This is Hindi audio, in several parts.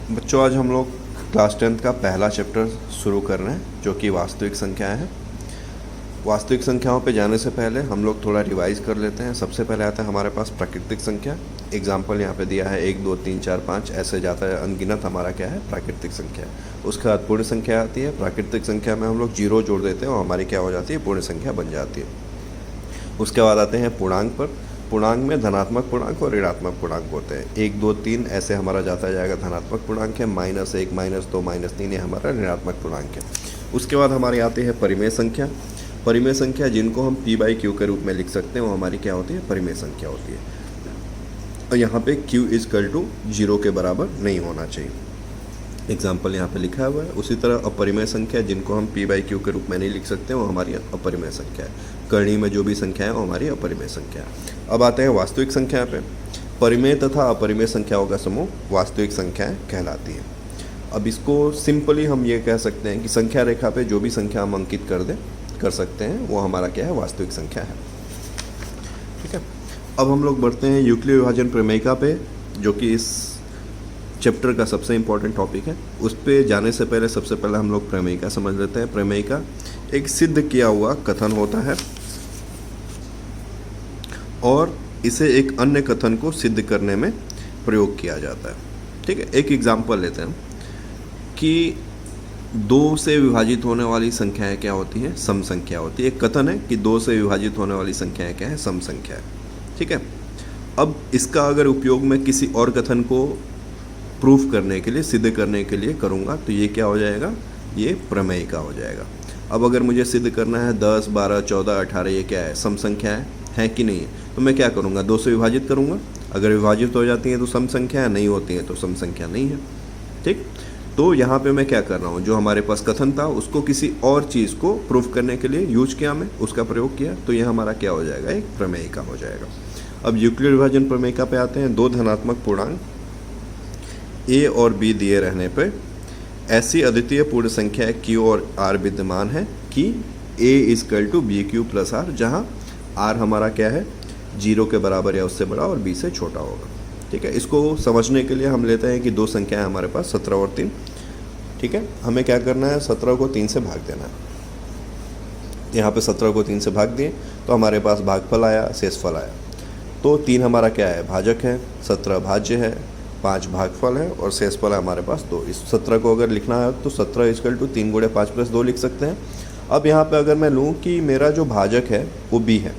बच्चों, आज हम लोग क्लास 10th का पहला चैप्टर शुरू कर रहे हैं जो कि वास्तविक संख्याएं हैं। वास्तविक संख्याओं पे जाने से पहले हम लोग थोड़ा रिवाइज कर लेते हैं। सबसे पहले आता है हमारे पास प्राकृतिक संख्या। एग्जाम्पल यहाँ पे दिया है 1 2 3 4 5 ऐसे जाता है, अनगिनत हमारा क्या है, प्राकृतिक संख्या। उसके बाद पूर्ण संख्या आती है। प्राकृतिक संख्या में हम लोग जीरो जोड़ देते हैं और हमारी क्या हो जाती है, पूर्ण संख्या बन जाती है। उसके बाद आते हैं पूर्णांक पर। पूर्णांक में धनात्मक पूर्णांक और ऋणात्मक पूर्णांक होते हैं। 1 2 3 ऐसे हमारा जाता जाएगा धनात्मक पूर्णांक है, -1 -2 -3 ये हमारा ऋणात्मक पूर्णांक है। उसके बाद हमारी आती है परिमेय संख्या। परिमेय संख्या जिनको हम p/q के रूप में लिख सकते हैं वो हमारी क्या होती है, परिमेय संख्या होती है। और यहाँ पे q = 0 के बराबर नहीं होना चाहिए। एग्जाम्पल यहाँ पे लिखा हुआ है। उसी तरह अपरिमेय संख्या जिनको हम p/q के रूप में नहीं लिख सकते वो हमारी अपरिमेय संख्या है। कर्ण में जो भी संख्या है वो हमारी अपरिमेय संख्या है। अब आते हैं वास्तविक संख्या पे। परिमेय तथा अपरिमेय संख्याओं का समूह वास्तविक संख्याएं कहलाती है। अब इसको सिंपली हम ये कह सकते हैं कि संख्या रेखा पे जो भी संख्या हम अंकित कर सकते हैं वो हमारा क्या है, वास्तविक संख्या है। ठीक है। अब हम लोग बढ़ते हैं यूक्लिड विभाजन प्रमेयिका पे, जो कि इस चैप्टर का सबसे इम्पोर्टेंट टॉपिक है। उस पे जाने से पहले सबसे पहले हम लोग प्रमेयिका समझ लेते हैं। प्रमेयिका एक सिद्ध किया हुआ कथन होता है और इसे एक अन्य कथन को सिद्ध करने में प्रयोग किया जाता है। ठीक है। एक एग्जाम्पल लेते हैं कि 2 से विभाजित होने वाली संख्याएं क्या होती हैं, सम संख्या होती है। एक कथन है कि 2 से विभाजित होने वाली संख्याएं क्या है, सम संख्या है। ठीक है। अब इसका अगर उपयोग मैं किसी और कथन को प्रूफ करने के लिए, सिद्ध करने के लिए करूँगा तो ये क्या हो जाएगा, ये प्रमेयिका हो जाएगा। अब अगर मुझे सिद्ध करना है 10 12 14 18 ये क्या है, सम संख्या है कि नहीं है, तो मैं क्या करूँगा, 2 से विभाजित करूँगा। अगर विभाजित हो जाती हैं तो सम संख्या है, नहीं होती हैं तो सम संख्या नहीं है। ठीक। तो यहाँ पे मैं क्या कर रहा हूँ, जो हमारे पास कथन था उसको किसी और चीज़ को प्रूफ करने के लिए यूज किया, मैं उसका प्रयोग किया, तो यह हमारा क्या हो जाएगा, एक प्रमेयिका हो जाएगा। अब यूक्लिड विभाजन प्रमेयिका पे आते हैं। 2 धनात्मक पूर्णांक a और b दिए रहने पर ऐसी अद्वितीय पूर्ण संख्या q और r विद्यमान है कि a = bq + r, जहाँ r हमारा क्या है, 0 के बराबर या उससे बड़ा और b से छोटा होगा। ठीक है। इसको समझने के लिए हम लेते हैं कि 2 संख्याएं हमारे पास 17 और 3। ठीक है। हमें क्या करना है, 17 को 3 से भाग देना है। यहाँ पे 17 को 3 से भाग दिए तो हमारे पास भागफल आया, शेषफल आया। तो 3 हमारा क्या है, भाजक है, 17 भाज्य है, 5 भागफल है और शेषफल है हमारे पास 2। इस 17 को अगर लिखना है तो 17 = 3 × 5 + 2 लिख सकते हैं। अब यहाँ पे अगर मैं लूँ कि मेरा जो भाजक है वो b है,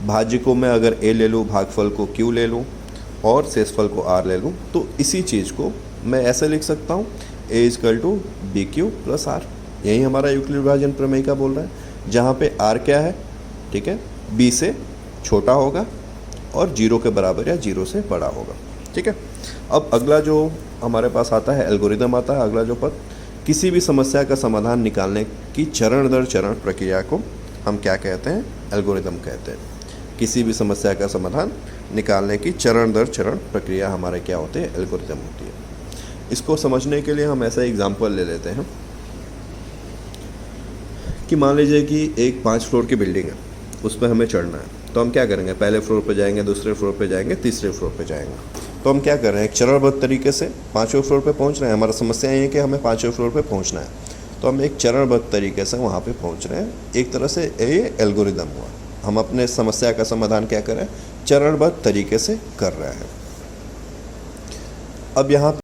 भाज्य को मैं अगर a ले लूँ, भागफल को q ले लूँ और शेषफल को r ले लूँ, तो इसी चीज़ को मैं ऐसे लिख सकता हूँ, a = bq + r। यही हमारा यूक्लिड विभाजन प्रमेयिका बोल रहा है, जहाँ पे r क्या है, ठीक है, b से छोटा होगा और 0 के बराबर या 0 से बड़ा होगा। ठीक है। अब अगला जो हमारे पास आता है, एल्गोरिदम आता है। अगला जो पद, किसी भी समस्या का समाधान निकालने की चरण दर चरण प्रक्रिया को हम क्या कहते हैं, एल्गोरिदम कहते हैं। किसी भी समस्या का समाधान निकालने की चरण दर चरण प्रक्रिया हमारे क्या होते हैं, एल्गोरिदम होती है। इसको समझने के लिए हम ऐसा एग्जाम्पल ले लेते हैं कि मान लीजिए कि एक 5 फ्लोर की बिल्डिंग है, उस पर हमें चढ़ना है। तो हम क्या करेंगे, पहले फ्लोर पे जाएंगे, दूसरे फ्लोर पे जाएंगे, तीसरे फ्लोर पे जाएंगे। तो हम क्या कर रहे हैं, एक चरणबद्ध तरीके से 5वें फ्लोर पे पहुंच रहे हैं। हमारा समस्या ये है कि हमें 5वें फ्लोर पे पहुंचना है, तो हम एक चरणबद्ध तरीके से वहाँ पे पहुंच रहे हैं। एक तरह से ये एल्गोरिदम हुआ। हम अपने समस्या का समाधान क्या कर रहे हैं, चरणबद्ध तरीके से कर रहे हैं। अब यहाँ